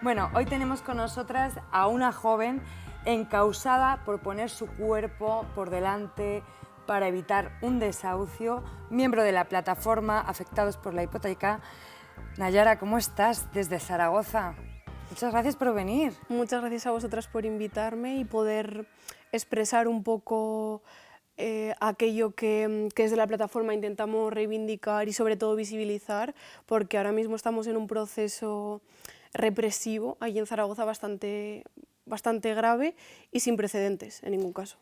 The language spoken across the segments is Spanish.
Bueno, hoy tenemos con nosotras a una joven encausada por poner su cuerpo por delante para evitar un desahucio, miembro de la plataforma Afectados por la Hipoteca. Nayara, ¿cómo estás? Desde Zaragoza. Muchas gracias por venir. Muchas gracias a vosotras por invitarme y poder expresar un poco aquello que desde la plataforma intentamos reivindicar y sobre todo visibilizar, porque ahora mismo estamos en un proceso represivo allí en Zaragoza bastante grave y sin precedentes en ningún caso.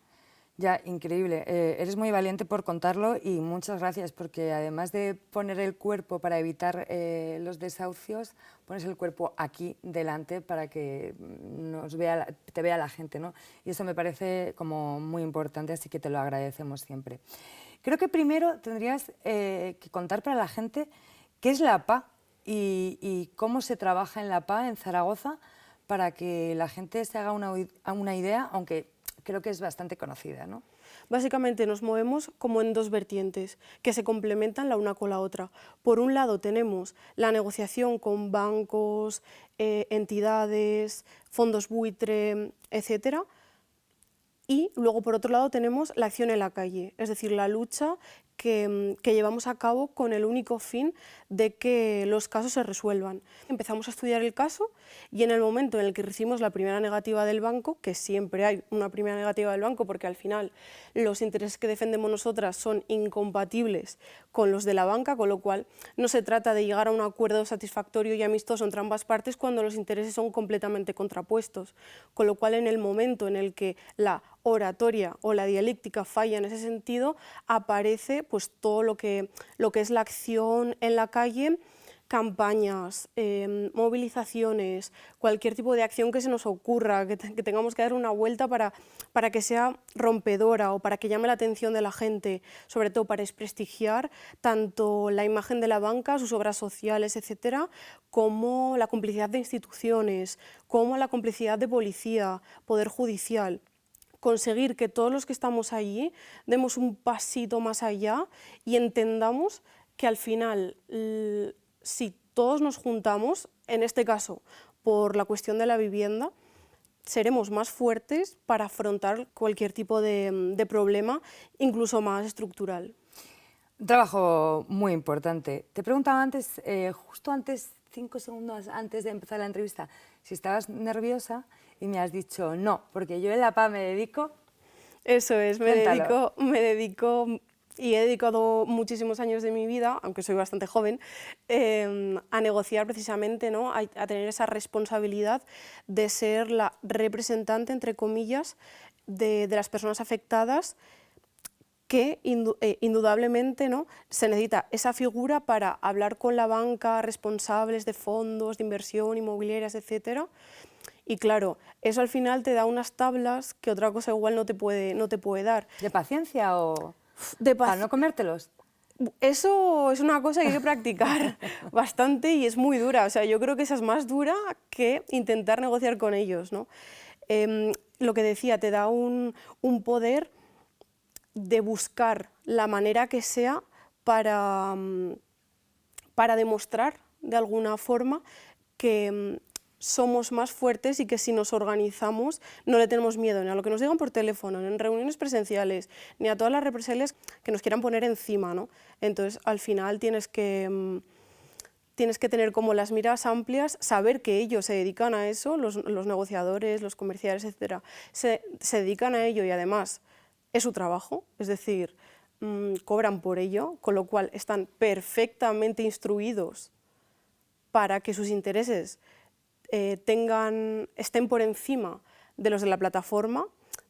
Ya, increíble. Eres muy valiente por contarlo y muchas gracias, porque además de poner el cuerpo para evitar los desahucios, pones el cuerpo aquí delante para que te vea la gente, ¿no? Y eso me parece como muy importante, así que te lo agradecemos siempre. Creo que primero tendrías que contar para la gente qué es la PA y cómo se trabaja en la PA en Zaragoza, para que la gente se haga una idea, aunque creo que es bastante conocida, ¿no? Básicamente nos movemos como en dos vertientes que se complementan la una con la otra. Por un lado tenemos la negociación con bancos, entidades, fondos buitre, etcétera. Y luego, por otro lado, tenemos la acción en la calle, es decir, la lucha que llevamos a cabo con el único fin de que los casos se resuelvan. Empezamos a estudiar el caso y en el momento en el que recibimos la primera negativa del banco, que siempre hay una primera negativa del banco porque al final los intereses que defendemos nosotras son incompatibles con los de la banca, con lo cual no se trata de llegar a un acuerdo satisfactorio y amistoso entre ambas partes cuando los intereses son completamente contrapuestos, con lo cual en el momento en el que la oratoria o la dialéctica falla en ese sentido, aparece pues todo lo que es la acción en la calle, campañas, movilizaciones, cualquier tipo de acción que se nos ocurra, que tengamos que dar una vuelta para que sea rompedora o para que llame la atención de la gente, sobre todo para desprestigiar tanto la imagen de la banca, sus obras sociales, etcétera, como la complicidad de instituciones, como la complicidad de policía, poder judicial. Conseguir que todos los que estamos allí demos un pasito más allá y entendamos que al final, si todos nos juntamos, en este caso por la cuestión de la vivienda, seremos más fuertes para afrontar cualquier tipo de problema, incluso más estructural. Un trabajo muy importante. Te preguntaba antes, justo antes, 5 segundos antes de empezar la entrevista, si estabas nerviosa y me has dicho no, porque yo en la PA me dedico... Eso es, me Cuéntalo. dedico y he dedicado muchísimos años de mi vida, aunque soy bastante joven, a negociar precisamente, ¿no? a tener esa responsabilidad de ser la representante, entre comillas, de las personas afectadas, que indudablemente, ¿no? se necesita esa figura para hablar con la banca, responsables de fondos, de inversión, inmobiliarias, etcétera. Y claro, eso al final te da unas tablas que otra cosa igual no te puede dar. ¿De paciencia o De para no comértelos? Eso es una cosa que hay que practicar bastante y es muy dura. O sea, yo creo que esa es más dura que intentar negociar con ellos, ¿no? Lo que decía, te da un poder de buscar la manera que sea para demostrar de alguna forma que somos más fuertes y que si nos organizamos no le tenemos miedo ni a lo que nos digan por teléfono, ni en reuniones presenciales, ni a todas las represalias que nos quieran poner encima, ¿no? Entonces, al final tienes que tener como las miras amplias, saber que ellos se dedican a eso, los negociadores, los comerciales, etcétera, se dedican a ello y además es su trabajo, es decir, cobran por ello, con lo cual están perfectamente instruidos para que sus intereses estén por encima de los de la plataforma,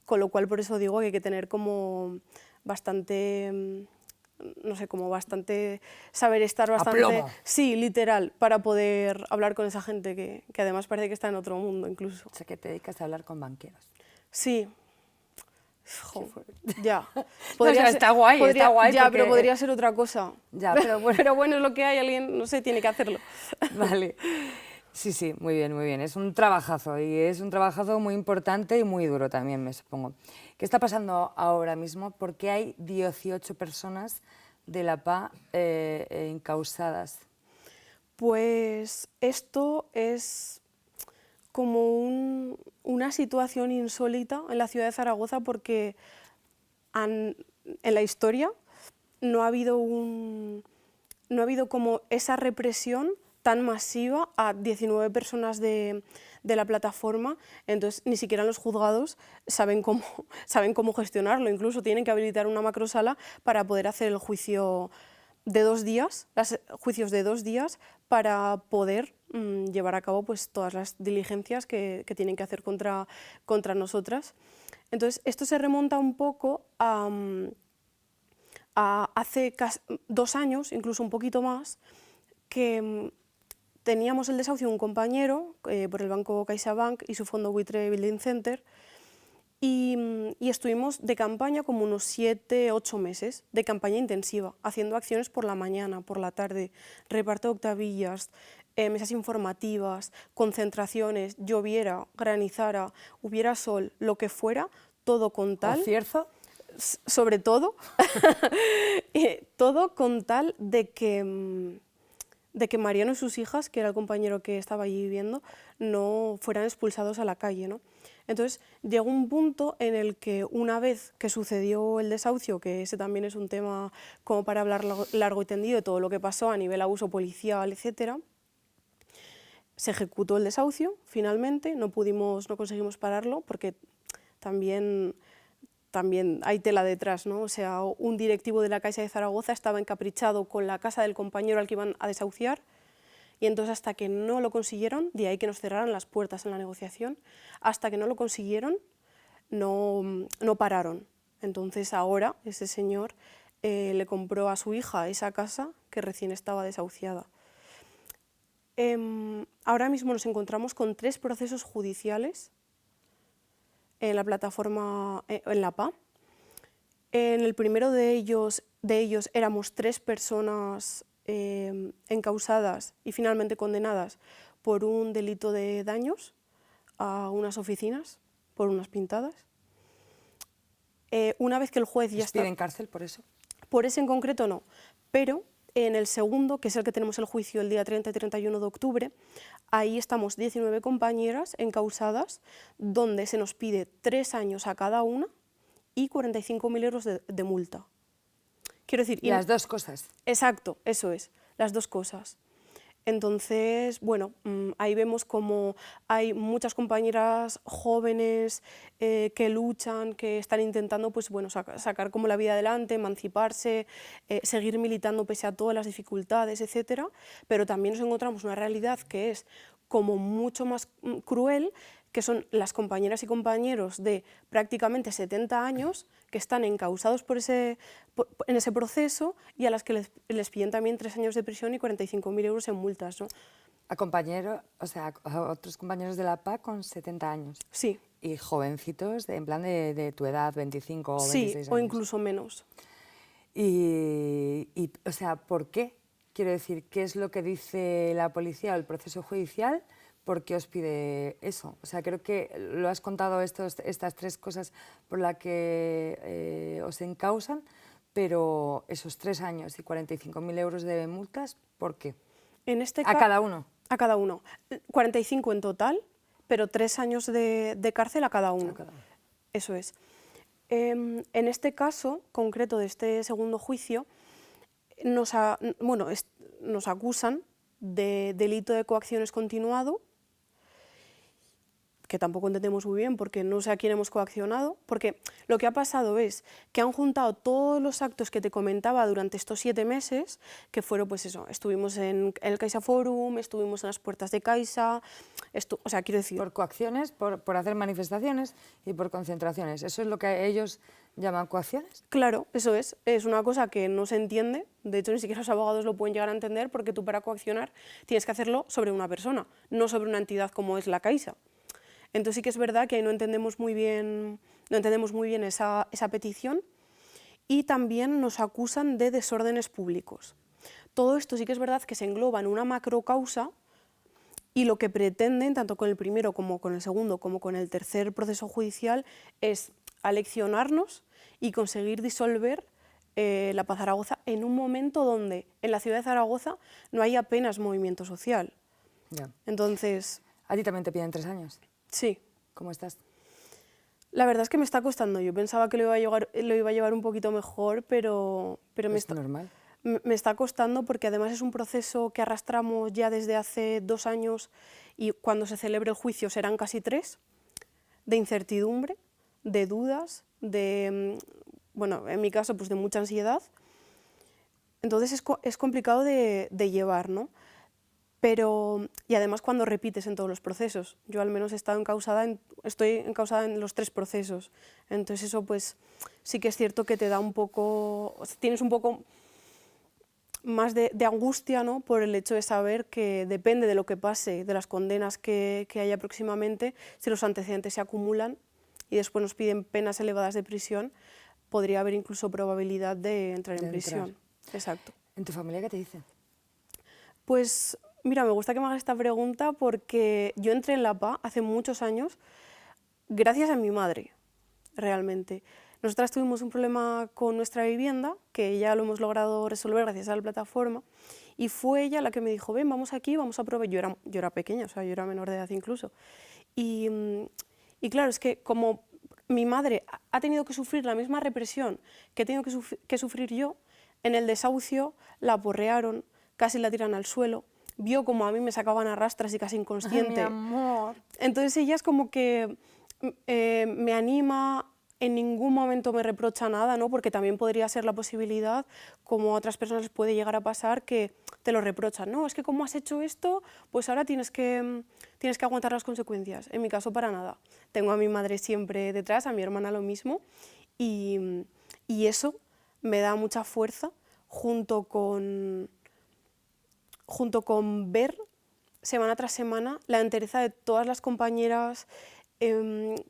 con lo cual por eso digo que hay que tener como bastante, no sé, como bastante saber estar bastante... Aplomo. Sí, literal, para poder hablar con esa gente que además parece que está en otro mundo incluso. Sé que te dedicas a hablar con banqueros. Sí. Jo, ya. Está guay, está guay. Ya, porque... pero podría ser otra cosa. Ya, pero bueno. Pero bueno, es lo que hay, alguien, no sé, tiene que hacerlo. Vale. Sí, sí, muy bien, muy bien. Es un trabajazo y es un trabajazo muy importante y muy duro también, me supongo. ¿Qué está pasando ahora mismo? ¿Por qué hay 18 personas de la PA encausadas? Pues esto es como una situación insólita en la ciudad de Zaragoza porque en la historia no ha habido como esa represión tan masiva a 19 personas de la plataforma, entonces ni siquiera los juzgados saben cómo gestionarlo, incluso tienen que habilitar una macrosala para poder hacer el juicio de 2 días, los juicios de 2 días, para poder llevar a cabo pues, todas las diligencias que tienen que hacer contra nosotras. Entonces, esto se remonta un poco a hace 2 años, incluso un poquito más, que teníamos el desahucio de un compañero por el banco CaixaBank y su fondo buitre Building Center, y estuvimos de campaña como unos 7, 8 meses, de campaña intensiva, haciendo acciones por la mañana, por la tarde, reparto de octavillas, mesas informativas, concentraciones, lloviera, granizara, hubiera sol, lo que fuera, todo con tal... ¿O cierzo? Sobre todo, todo con tal de que Mariano y sus hijas, que era el compañero que estaba allí viviendo, no fueran expulsados a la calle, ¿no? Entonces llegó un punto en el que una vez que sucedió el desahucio, que ese también es un tema como para hablar largo y tendido de todo lo que pasó a nivel abuso policial, etcétera, se ejecutó el desahucio finalmente, no conseguimos pararlo porque también hay tela detrás, ¿no? O sea, un directivo de la Caixa de Zaragoza estaba encaprichado con la casa del compañero al que iban a desahuciar, y entonces hasta que no lo consiguieron, de ahí que nos cerraran las puertas en la negociación, hasta que no lo consiguieron, no pararon. Entonces ahora ese señor le compró a su hija esa casa que recién estaba desahuciada. Ahora mismo nos encontramos con 3 procesos judiciales en la plataforma, en la PA. En el primero de ellos éramos 3 personas encausadas y finalmente condenadas por un delito de daños a unas oficinas, por unas pintadas. Una vez que el juez ya está... ¿Les piden cárcel por eso? Por ese en concreto no, pero en el segundo, que es el que tenemos el juicio el día 30 y 31 de octubre, ahí estamos 19 compañeras encausadas, donde se nos pide 3 años a cada una y 45.000 euros de multa. Quiero decir... Las dos cosas. Exacto, eso es, las 2 cosas. Entonces, bueno, ahí vemos como hay muchas compañeras jóvenes que luchan, que están intentando pues, bueno, sacar como la vida adelante, emanciparse, seguir militando pese a todas las dificultades, etcétera, pero también nos encontramos una realidad que es como mucho más cruel, que son las compañeras y compañeros de prácticamente 70 años que están encausados en ese proceso y a las que les piden también 3 años de prisión y 45.000 euros en multas, ¿no? A compañeros, o sea, a otros compañeros de la PA con 70 años. Sí. Y jovencitos, en plan de tu edad, 25 o 26 años. Sí, o incluso menos. Y, o sea, ¿por qué? Quiero decir, ¿qué es lo que dice la policía o el proceso judicial? ¿Por qué os pide eso? O sea, creo que lo has contado estas 3 cosas por las que os encausan, pero esos 3 años y 45.000 euros de multas, ¿por qué? ¿A cada uno? A cada uno. 45 en total, pero 3 años de cárcel a cada uno. Eso es. En este caso concreto de este segundo juicio, nos acusan de delito de coacciones continuado, que tampoco entendemos muy bien porque no sé a quién hemos coaccionado, porque lo que ha pasado es que han juntado todos los actos que te comentaba durante estos 7 meses, que fueron pues eso, estuvimos en el Caixa Forum, estuvimos en las puertas de Caixa, o sea, quiero decir... Por coacciones, por hacer manifestaciones y por concentraciones, ¿eso es lo que ellos llaman coacciones? Claro, eso es una cosa que no se entiende, de hecho ni siquiera los abogados lo pueden llegar a entender porque tú para coaccionar tienes que hacerlo sobre una persona, no sobre una entidad como es la Caixa. Entonces sí que es verdad que ahí no entendemos muy bien esa petición, y también nos acusan de desórdenes públicos. Todo esto sí que es verdad que se engloba en una macrocausa, y lo que pretenden, tanto con el primero como con el segundo, como con el tercer proceso judicial, es aleccionarnos y conseguir disolver la Paz Zaragoza en un momento donde en la ciudad de Zaragoza no hay apenas movimiento social. Ya. Entonces... ¿A ti también te piden 3 años? Sí. ¿Cómo estás? La verdad es que me está costando. Yo pensaba que lo iba a llevar un poquito mejor, pero ¿Es normal? me está costando porque además es un proceso que arrastramos ya desde hace 2 años y cuando se celebre el juicio serán casi 3, de incertidumbre, de dudas, bueno, en mi caso, pues de mucha ansiedad. Entonces es complicado de llevar, ¿no? Pero, y además cuando repites en todos los procesos. Yo al menos estoy encausada en los 3 procesos. Entonces eso pues sí que es cierto que te da un poco, o sea, tienes un poco más de angustia, ¿no? Por el hecho de saber que depende de lo que pase, de las condenas que haya próximamente, si los antecedentes se acumulan y después nos piden penas elevadas de prisión, podría haber incluso probabilidad de entrar en prisión. Exacto. ¿En tu familia qué te dicen? Pues mira, me gusta que me hagas esta pregunta porque yo entré en la PA hace muchos años gracias a mi madre, realmente. Nosotras tuvimos un problema con nuestra vivienda, que ya lo hemos logrado resolver gracias a la plataforma, y fue ella la que me dijo, ven, vamos aquí, vamos a probar. Yo era pequeña, o sea, yo era menor de edad incluso. Y claro, es que como mi madre ha tenido que sufrir la misma represión que he tenido que sufrir yo, en el desahucio la aporrearon, casi la tiran al suelo, vio como a mí me sacaban a rastras y casi inconsciente. ¡Ay, mi amor! Entonces ella es como que me anima, en ningún momento me reprocha nada, ¿no? Porque también podría ser la posibilidad, como a otras personas les puede llegar a pasar, que te lo reprochan. No, es que como has hecho esto, pues ahora tienes que aguantar las consecuencias. En mi caso, para nada. Tengo a mi madre siempre detrás, a mi hermana lo mismo, y eso me da mucha fuerza junto con ver semana tras semana la entereza de todas las compañeras,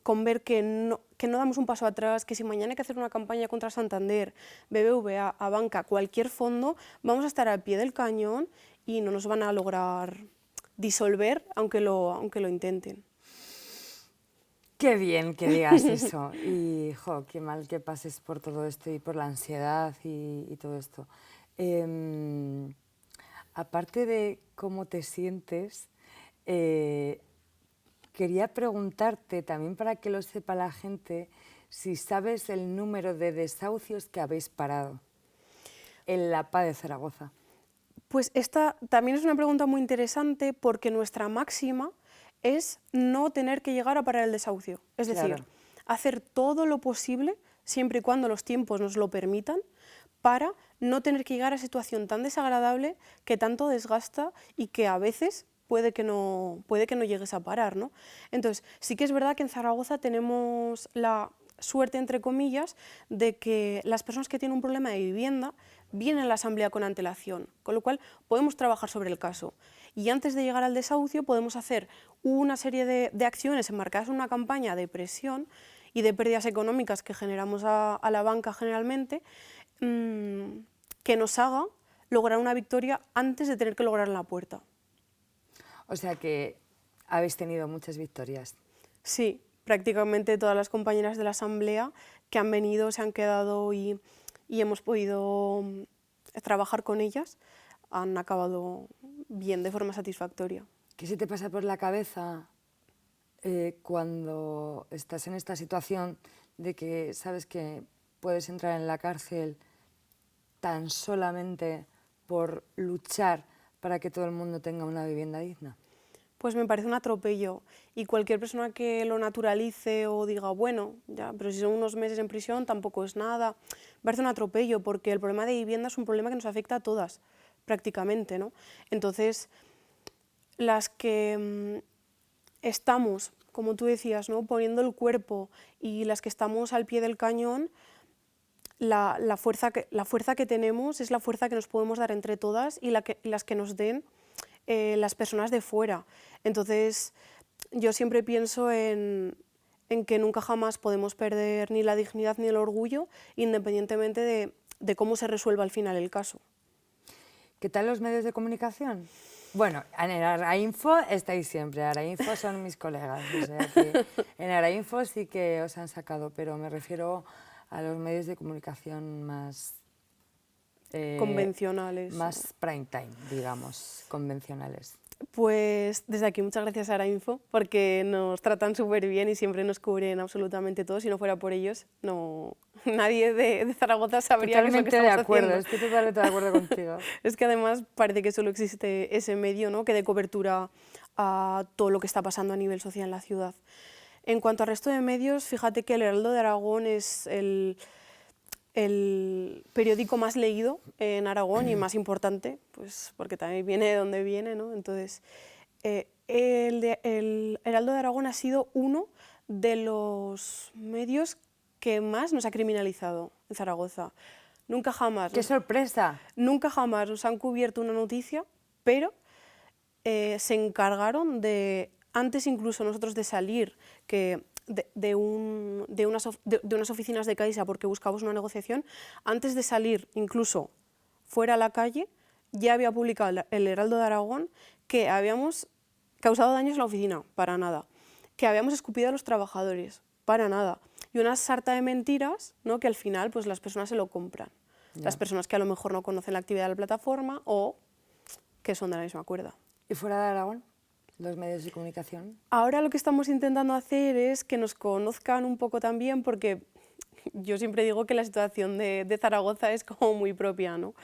con ver que no damos un paso atrás, que si mañana hay que hacer una campaña contra Santander, BBVA, Abanca, cualquier fondo, vamos a estar al pie del cañón y no nos van a lograr disolver, aunque lo intenten. Qué bien que digas eso. Y, jo, qué mal que pases por todo esto y por la ansiedad y todo esto. Aparte de cómo te sientes, quería preguntarte, también para que lo sepa la gente, si sabes el número de desahucios que habéis parado en la PA de Zaragoza. Pues esta también es una pregunta muy interesante porque nuestra máxima es no tener que llegar a parar el desahucio. Es decir, Claro. hacer todo lo posible, siempre y cuando los tiempos nos lo permitan, para no tener que llegar a situación tan desagradable que tanto desgasta y que a veces puede que no llegues a parar, ¿no? Entonces, sí que es verdad que en Zaragoza tenemos la suerte, entre comillas, de que las personas que tienen un problema de vivienda vienen a la asamblea con antelación, con lo cual podemos trabajar sobre el caso. Y antes de llegar al desahucio podemos hacer una serie de acciones enmarcadas en una campaña de presión y de pérdidas económicas que generamos a la banca generalmente, que nos haga lograr una victoria antes de tener que lograr la puerta. O sea que habéis tenido muchas victorias. Sí, prácticamente todas las compañeras de la asamblea que han venido, se han quedado y hemos podido trabajar con ellas, han acabado bien, de forma satisfactoria. ¿Qué se te pasa por la cabeza cuando estás en esta situación de que sabes que puedes entrar en la cárcel tan solamente por luchar para que todo el mundo tenga una vivienda digna? Pues me parece un atropello, y cualquier persona que lo naturalice o diga, bueno, ya, pero si son unos meses en prisión tampoco es nada, me parece un atropello, porque el problema de vivienda es un problema que nos afecta a todas, prácticamente, ¿no? Entonces, las que estamos, como tú decías, ¿no?, poniendo el cuerpo, y las que estamos al pie del cañón, la fuerza que tenemos es la fuerza que nos podemos dar entre todas y las que nos den las personas de fuera. Entonces, yo siempre pienso en que nunca jamás podemos perder ni la dignidad ni el orgullo, independientemente de cómo se resuelva al final el caso. ¿Qué tal los medios de comunicación? Bueno, en Arainfo estáis siempre, Arainfo son mis colegas, o sea que en Arainfo sí que os han sacado, pero me refiero a los medios de comunicación más... Convencionales. Más prime time, digamos, convencionales. Pues desde aquí muchas gracias a Arainfo porque nos tratan súper bien y siempre nos cubren absolutamente todo. Si no fuera por ellos, no, nadie de Zaragoza sabría qué es lo que Totalmente de estamos acuerdo, haciendo. estoy totalmente de acuerdo contigo. Es que además parece que solo existe ese medio, ¿no?, que dé cobertura a todo lo que está pasando a nivel social en la ciudad. En cuanto al resto de medios, fíjate que el Heraldo de Aragón es el periódico más leído en Aragón y más importante, pues porque también viene de donde viene, ¿no? Entonces, el Heraldo de Aragón ha sido uno de los medios que más nos ha criminalizado en Zaragoza. Nunca jamás, ¡Qué sorpresa! nunca jamás nos han cubierto una noticia, pero se encargaron de, antes incluso nosotros de salir, que de unas oficinas de Caixa porque buscábamos una negociación, antes de salir incluso fuera a la calle, ya había publicado el Heraldo de Aragón que habíamos causado daños en la oficina, para nada, que habíamos escupido a los trabajadores, para nada, y una sarta de mentiras, ¿no?, que al final pues las personas se lo compran. Ya. Las personas que a lo mejor no conocen la actividad de la plataforma o que son de la misma cuerda. ¿Y fuera de Aragón? ¿Los medios de comunicación? Ahora lo que estamos intentando hacer es que nos conozcan un poco también, porque yo siempre digo que la situación de Zaragoza es como muy propia, ¿no?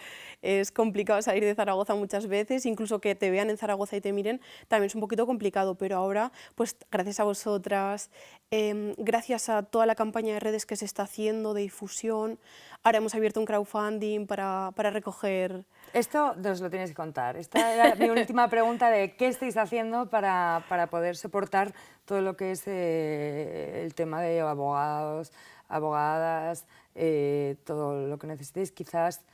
Es complicado salir de Zaragoza muchas veces, incluso que te vean en Zaragoza y te miren, también es un poquito complicado, pero ahora, pues gracias a vosotras, gracias a toda la campaña de redes que se está haciendo, de difusión, ahora hemos abierto un crowdfunding para recoger... Esto nos lo tienes que contar. Esta era mi última pregunta de qué estáis haciendo para poder soportar todo lo que es el tema de abogados, abogadas, todo lo que necesitéis. Quizás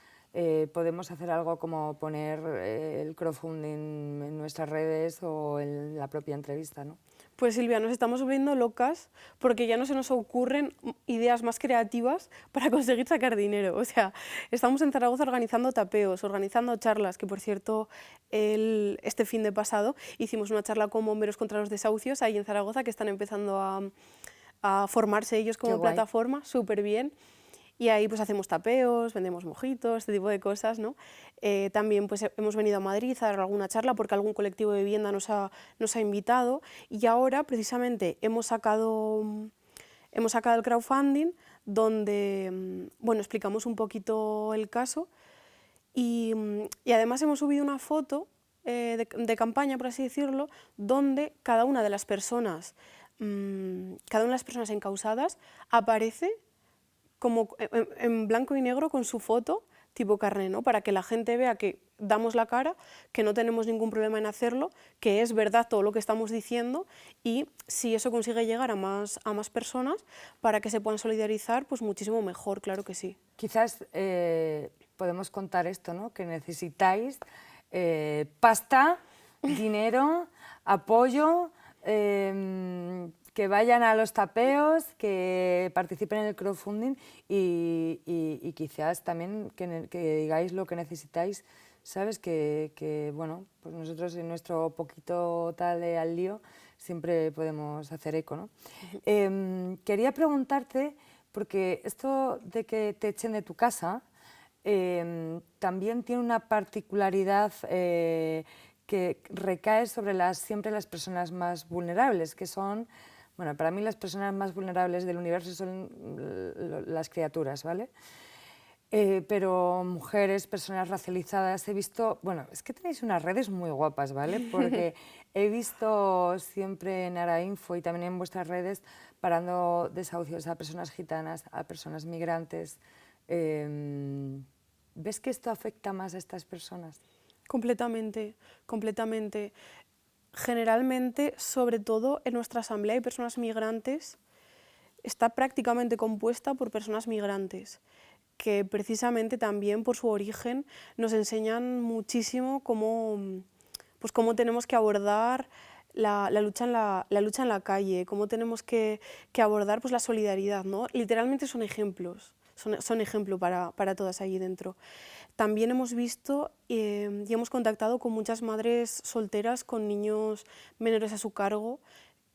podemos hacer algo como poner el crowdfunding en nuestras redes o en la propia entrevista, ¿no? Pues Silvia, nos estamos volviendo locas porque ya no se nos ocurren ideas más creativas para conseguir sacar dinero. O sea, estamos en Zaragoza organizando tapeos, organizando charlas, que por cierto, este fin de pasado hicimos una charla con bomberos contra los desahucios ahí en Zaragoza, que están empezando a formarse ellos como plataforma, súper bien. Y ahí pues hacemos tapeos, vendemos mojitos, este tipo de cosas, ¿no? También pues hemos venido a Madrid a dar alguna charla porque algún colectivo de vivienda nos ha invitado, y ahora precisamente hemos sacado el crowdfunding donde bueno, explicamos un poquito el caso y además hemos subido una foto de campaña, por así decirlo, donde cada una de las personas encausadas aparece como en blanco y negro con su foto tipo carné, ¿no?, para que la gente vea que damos la cara, que no tenemos ningún problema en hacerlo, que es verdad todo lo que estamos diciendo, y si eso consigue llegar a más personas para que se puedan solidarizar, pues muchísimo mejor, claro que sí. Quizás podemos contar esto, ¿no?, que necesitáis pasta, dinero, apoyo, que vayan a los tapeos, que participen en el crowdfunding y quizás también que digáis lo que necesitáis, ¿sabes? Que bueno, pues nosotros en nuestro poquito tal de al lío siempre podemos hacer eco, ¿no? Quería preguntarte, porque esto de que te echen de tu casa también tiene una particularidad que recae sobre siempre las personas más vulnerables, que son, bueno, para mí las personas más vulnerables del universo son las criaturas, ¿vale? Pero mujeres, personas racializadas, he visto, bueno, es que tenéis unas redes muy guapas, ¿vale? Porque he visto siempre en Arainfo y también en vuestras redes parando desahucios a personas gitanas, a personas migrantes. ¿Ves que esto afecta más a estas personas? Completamente, completamente. Generalmente, sobre todo en nuestra asamblea de personas migrantes, está prácticamente compuesta por personas migrantes, que precisamente también por su origen nos enseñan muchísimo cómo tenemos que abordar la lucha en la calle, cómo tenemos que abordar pues la solidaridad, ¿no? Literalmente son ejemplos, son ejemplo para todas allí dentro. También hemos visto y hemos contactado con muchas madres solteras con niños menores a su cargo,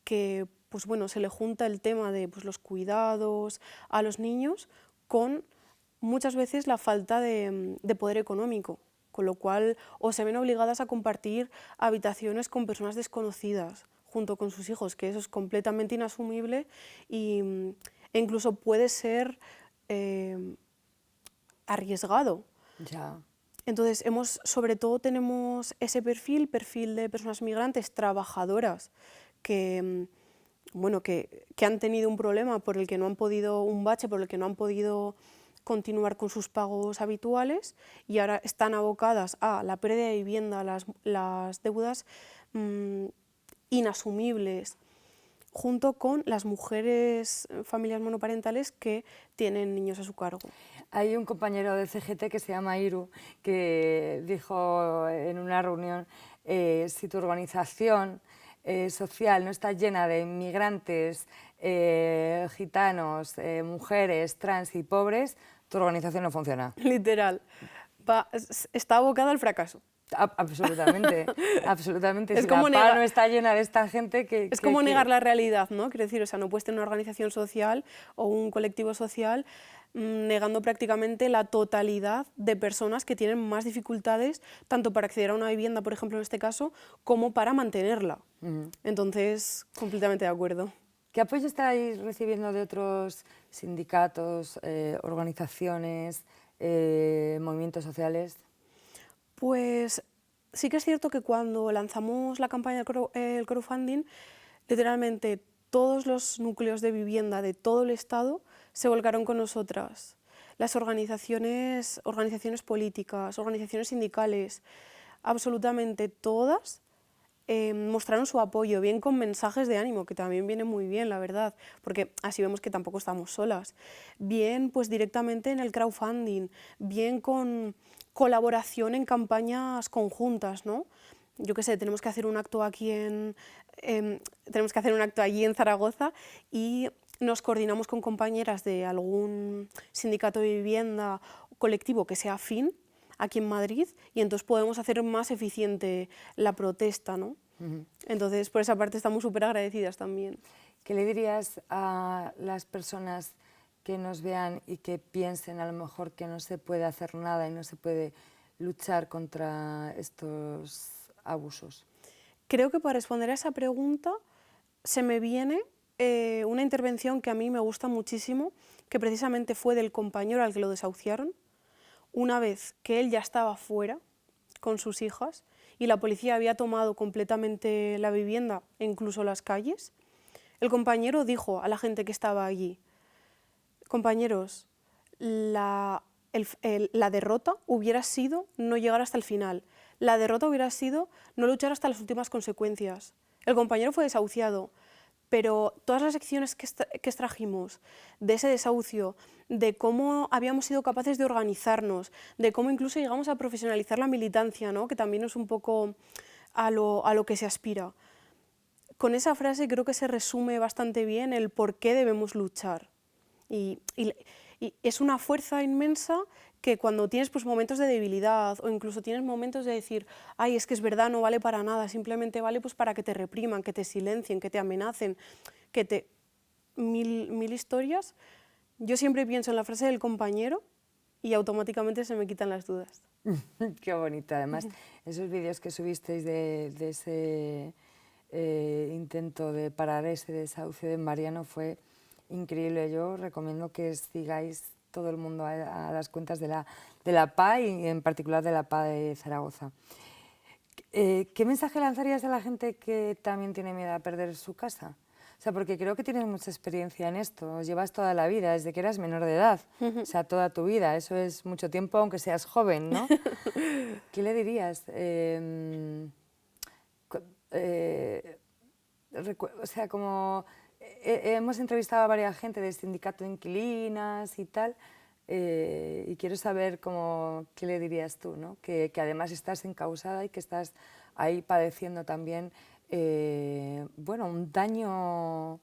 que pues bueno, se le junta el tema de pues, los cuidados a los niños con muchas veces la falta de poder económico. con lo cual o se ven obligadas a compartir habitaciones con personas desconocidas junto con sus hijos, que eso es completamente inasumible e incluso puede ser arriesgado. Ya. Entonces, sobre todo tenemos ese perfil de personas migrantes trabajadoras que, bueno, que han tenido un problema por el que no han podido, un bache por el que no han podido continuar con sus pagos habituales y ahora están abocadas a la pérdida de vivienda, las deudas inasumibles, junto con las mujeres, familias monoparentales que tienen niños a su cargo. Hay un compañero del CGT que se llama Iru, que dijo en una reunión, si tu organización social no está llena de inmigrantes, gitanos, mujeres, trans y pobres, tu organización no funciona. Literal. Está abocada al fracaso. Absolutamente, absolutamente. Es si como la PA no está llena de esta gente Es como negar la realidad, ¿no? Quiero decir, o sea, no puedes tener una organización social o un colectivo social negando prácticamente la totalidad de personas que tienen más dificultades, tanto para acceder a una vivienda, por ejemplo, en este caso, como para mantenerla. Entonces, completamente de acuerdo. ¿Qué apoyo estáis recibiendo de otros sindicatos, organizaciones, movimientos sociales? Pues sí que es cierto que cuando lanzamos la campaña del crowdfunding, literalmente todos los núcleos de vivienda de todo el Estado se volcaron con nosotras. Las organizaciones políticas, organizaciones sindicales, absolutamente todas mostraron su apoyo, bien con mensajes de ánimo, que también viene muy bien, la verdad, porque así vemos que tampoco estamos solas, bien pues directamente en el crowdfunding, bien con colaboración en campañas conjuntas, ¿no? Yo qué sé, tenemos que hacer un acto aquí allí en Zaragoza y nos coordinamos con compañeras de algún sindicato de vivienda colectivo que sea afín aquí en Madrid y entonces podemos hacer más eficiente la protesta, ¿no? Entonces, por esa parte estamos súper agradecidas también. ¿Qué le dirías a las personas que nos vean y que piensen a lo mejor que no se puede hacer nada y no se puede luchar contra estos abusos? Creo que para responder a esa pregunta se me viene una intervención que a mí me gusta muchísimo, que precisamente fue del compañero al que lo desahuciaron, una vez que él ya estaba fuera con sus hijas y la policía había tomado completamente la vivienda e incluso las calles, el compañero dijo a la gente que estaba allí: compañeros, la derrota hubiera sido no llegar hasta el final, la derrota hubiera sido no luchar hasta las últimas consecuencias. El compañero fue desahuciado, pero todas las lecciones que extrajimos de ese desahucio, de cómo habíamos sido capaces de organizarnos, de cómo incluso llegamos a profesionalizar la militancia, ¿no? Que también es un poco a lo que se aspira. Con esa frase creo que se resume bastante bien el por qué debemos luchar. Y es una fuerza inmensa que cuando tienes pues, momentos de debilidad o incluso tienes momentos de decir, ay, es que es verdad, no vale para nada, simplemente vale pues, para que te repriman, que te silencien, que te amenacen, mil historias. Yo siempre pienso en la frase del compañero y automáticamente se me quitan las dudas. Qué bonito, además, esos vídeos que subisteis de ese intento de parar ese desahucio de Mariano fue increíble. Yo recomiendo que sigáis todo el mundo a las cuentas de la PA y en particular de la PA de Zaragoza. ¿Qué mensaje lanzarías a la gente que también tiene miedo a perder su casa? O sea, porque creo que tienes mucha experiencia en esto, llevas toda la vida, desde que eras menor de edad, o sea, toda tu vida, eso es mucho tiempo, aunque seas joven, ¿no? ¿Qué le dirías? O sea, como hemos entrevistado a varias gente del sindicato de inquilinas y tal, y quiero saber qué le dirías tú, ¿no? Que además estás encausada y que estás ahí padeciendo también bueno, un daño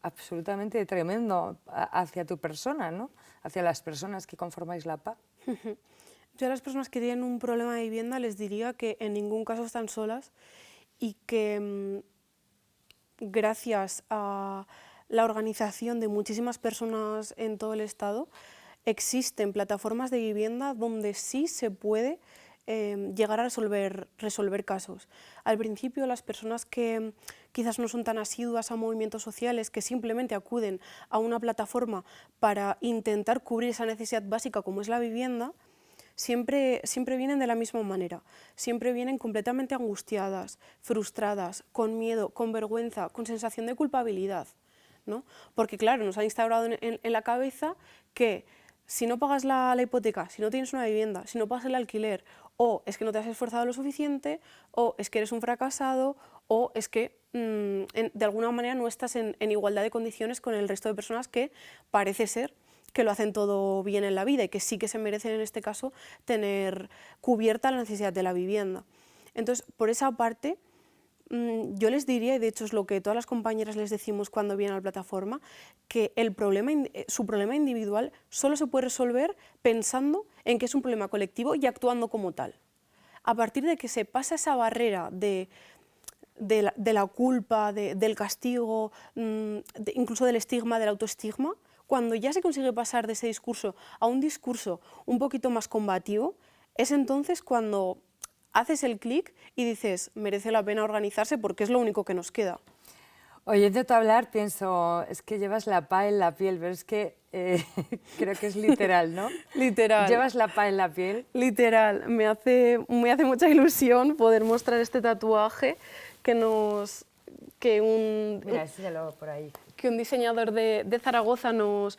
absolutamente tremendo hacia tu persona, ¿no? Hacia las personas que conformáis la PA. Yo a las personas que tienen un problema de vivienda les diría que en ningún caso están solas y que gracias a la organización de muchísimas personas en todo el Estado existen plataformas de vivienda donde sí se puede llegar a resolver casos. Al principio, las personas que quizás no son tan asiduas a movimientos sociales, que simplemente acuden a una plataforma para intentar cubrir esa necesidad básica como es la vivienda, siempre vienen de la misma manera, siempre vienen completamente angustiadas, frustradas, con miedo, con vergüenza, con sensación de culpabilidad, ¿no? Porque claro, nos han instaurado en la cabeza que si no pagas la hipoteca, si no tienes una vivienda, si no pagas el alquiler, o es que no te has esforzado lo suficiente, o es que eres un fracasado, o es que de alguna manera no estás en igualdad de condiciones con el resto de personas que parece ser que lo hacen todo bien en la vida y que sí que se merecen en este caso tener cubierta la necesidad de la vivienda. Entonces, por esa parte, yo les diría, y de hecho es lo que todas las compañeras les decimos cuando vienen a la plataforma, que su problema individual solo se puede resolver pensando en que es un problema colectivo y actuando como tal. A partir de que se pasa esa barrera de la culpa, del castigo, incluso del estigma, del autoestigma, cuando ya se consigue pasar de ese discurso a un discurso un poquito más combativo, es entonces cuando haces el clic y dices, merece la pena organizarse porque es lo único que nos queda. Oyéndote hablar pienso, es que llevas la paz en la piel, pero es que creo que es literal, ¿no? Literal. ¿Llevas la paz en la piel? Literal. Me hace mucha ilusión poder mostrar este tatuaje que Mira, enséñalo por ahí. Que un diseñador de Zaragoza nos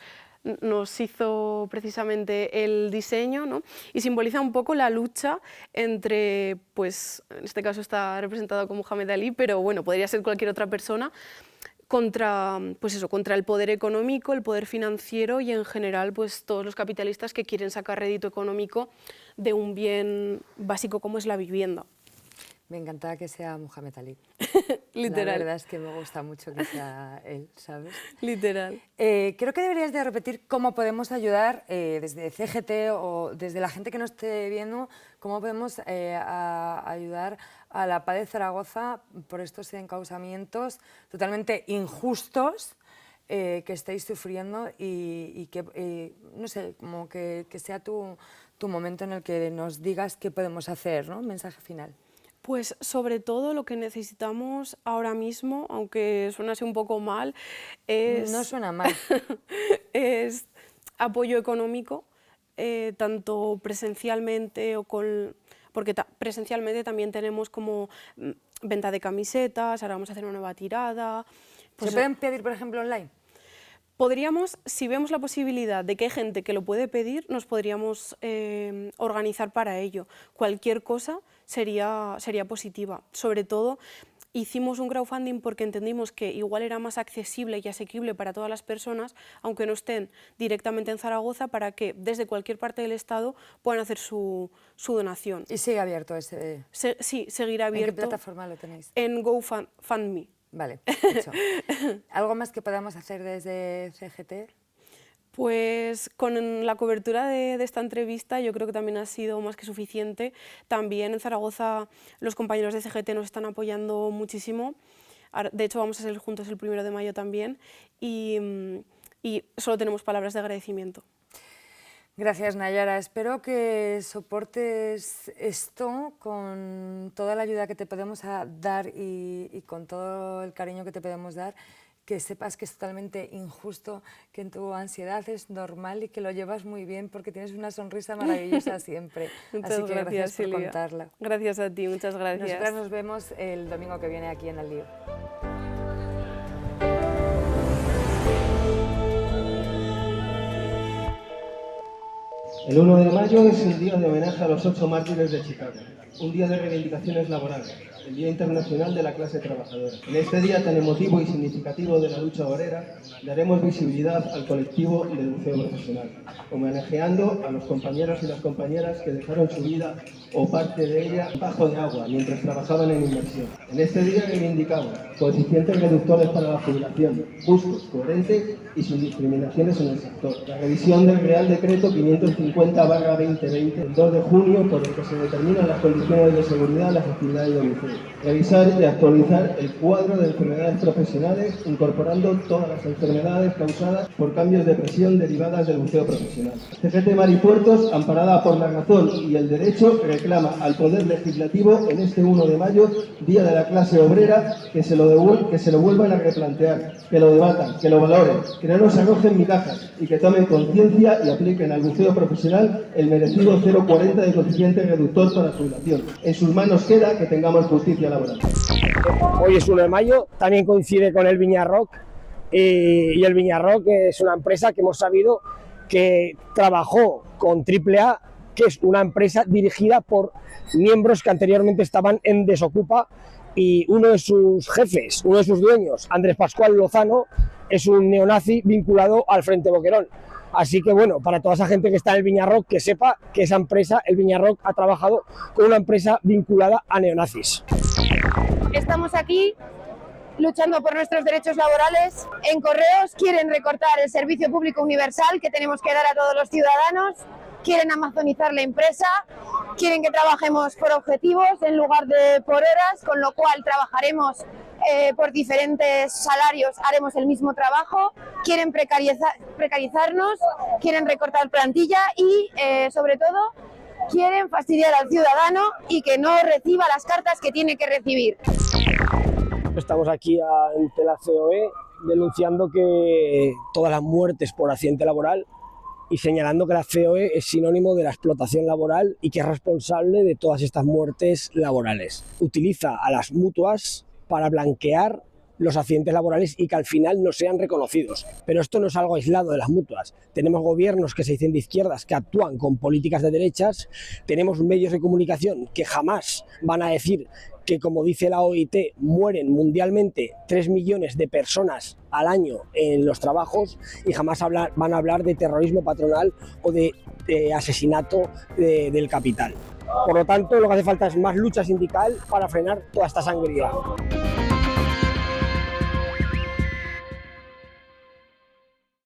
hizo precisamente el diseño, ¿no? Y simboliza un poco la lucha entre, pues en este caso está representado como Muhammad Ali, pero bueno, podría ser cualquier otra persona, contra el poder económico, el poder financiero y en general pues todos los capitalistas que quieren sacar rédito económico de un bien básico como es la vivienda. Me encanta que sea Muhammad Ali. Literal. La verdad es que me gusta mucho que sea él, ¿sabes? Literal. Creo que deberías de repetir cómo podemos ayudar desde CGT o desde la gente que nos esté viendo, cómo podemos ayudar a la paz de Zaragoza por estos encausamientos totalmente injustos que estáis sufriendo y que, no sé, como que sea tu momento en el que nos digas qué podemos hacer, ¿no? Mensaje final. Pues sobre todo lo que necesitamos ahora mismo, aunque suenase un poco mal, es... No suena mal. es apoyo económico, tanto presencialmente porque presencialmente también tenemos como venta de camisetas, ahora vamos a hacer una nueva tirada. Pues, ¿se pueden pedir, por ejemplo, online? Podríamos, si vemos la posibilidad de que hay gente que lo puede pedir, nos podríamos organizar para ello. Cualquier cosa sería positiva. Sobre todo, hicimos un crowdfunding porque entendimos que igual era más accesible y asequible para todas las personas, aunque no estén directamente en Zaragoza, para que desde cualquier parte del Estado puedan hacer su donación. ¿Y sigue abierto ese? Sí, seguirá abierto. ¿En qué plataforma lo tenéis? En GoFundMe. Vale, hecho. ¿Algo más que podamos hacer desde CGT? Pues con la cobertura de esta entrevista yo creo que también ha sido más que suficiente. También en Zaragoza los compañeros de CGT nos están apoyando muchísimo. De hecho vamos a ser juntos el 1 de mayo también y solo tenemos palabras de agradecimiento. Gracias, Nayara. Espero que soportes esto con toda la ayuda que te podemos dar y con todo el cariño que te podemos dar, que sepas que es totalmente injusto, que en tu ansiedad es normal y que lo llevas muy bien porque tienes una sonrisa maravillosa siempre. Muchas Así que gracias por Silvia. Contarla. Gracias a ti, muchas gracias. Nosotras nos vemos el domingo que viene aquí en El Lío. El 1 de mayo es el día de homenaje a los 8 mártires de Chicago, un día de reivindicaciones laborales, el Día Internacional de la Clase Trabajadora. En este día tan emotivo y significativo de la lucha obrera, daremos visibilidad al colectivo y del buceo profesional, homenajeando a los compañeros y las compañeras que dejaron su vida o parte de ella bajo de agua mientras trabajaban en inmersión. En este día reivindicamos coeficientes reductores para la jubilación, justos, coherentes y sin discriminaciones en el sector. La revisión del Real Decreto 550/2020 del 2 de junio por el que se determinan las condiciones de seguridad en las actividades de buceo. Revisar y actualizar el cuadro de enfermedades profesionales, incorporando todas las enfermedades causadas por cambios de presión derivadas del buceo profesional. CGT Mar y Puertos, amparada por la razón y el derecho, reclama al Poder Legislativo en este 1 de mayo, Día de la Clase Obrera, que se lo vuelvan a replantear, que lo debatan, que lo valoren, que no nos arrojen migajas y que tomen conciencia y apliquen al buceo profesional el merecido 0,40 de coeficiente reductor para jubilación. En sus manos queda que tengamos justicia laboral. Hoy es 1 de mayo, también coincide con el Viñarroc y el Viñarroc es una empresa que hemos sabido que trabajó con AAA, que es una empresa dirigida por miembros que anteriormente estaban en Desocupa, y uno de sus jefes, uno de sus dueños, Andrés Pascual Lozano, es un neonazi vinculado al Frente Boquerón. Así que bueno, para toda esa gente que está en el Viñarroc, que sepa que esa empresa, el Viñarroc, ha trabajado con una empresa vinculada a neonazis. Estamos aquí luchando por nuestros derechos laborales. En Correos quieren recortar el servicio público universal que tenemos que dar a todos los ciudadanos, quieren amazonizar la empresa, quieren que trabajemos por objetivos en lugar de por horas, con lo cual trabajaremos por diferentes salarios, haremos el mismo trabajo, quieren precarizarnos, quieren recortar plantilla y sobre todo quieren fastidiar al ciudadano y que no reciba las cartas que tiene que recibir. Estamos aquí ante la COE denunciando que todas las muertes por accidente laboral y señalando que la COE es sinónimo de la explotación laboral y que es responsable de todas estas muertes laborales. Utiliza a las mutuas para blanquear los accidentes laborales y que al final no sean reconocidos. Pero esto no es algo aislado de las mutuas. Tenemos gobiernos que se dicen de izquierdas que actúan con políticas de derechas, tenemos medios de comunicación que jamás van a decir que, como dice la OIT, mueren mundialmente 3 millones de personas al año en los trabajos y jamás van a hablar de terrorismo patronal o de asesinato del capital. Por lo tanto, lo que hace falta es más lucha sindical para frenar toda esta sangría.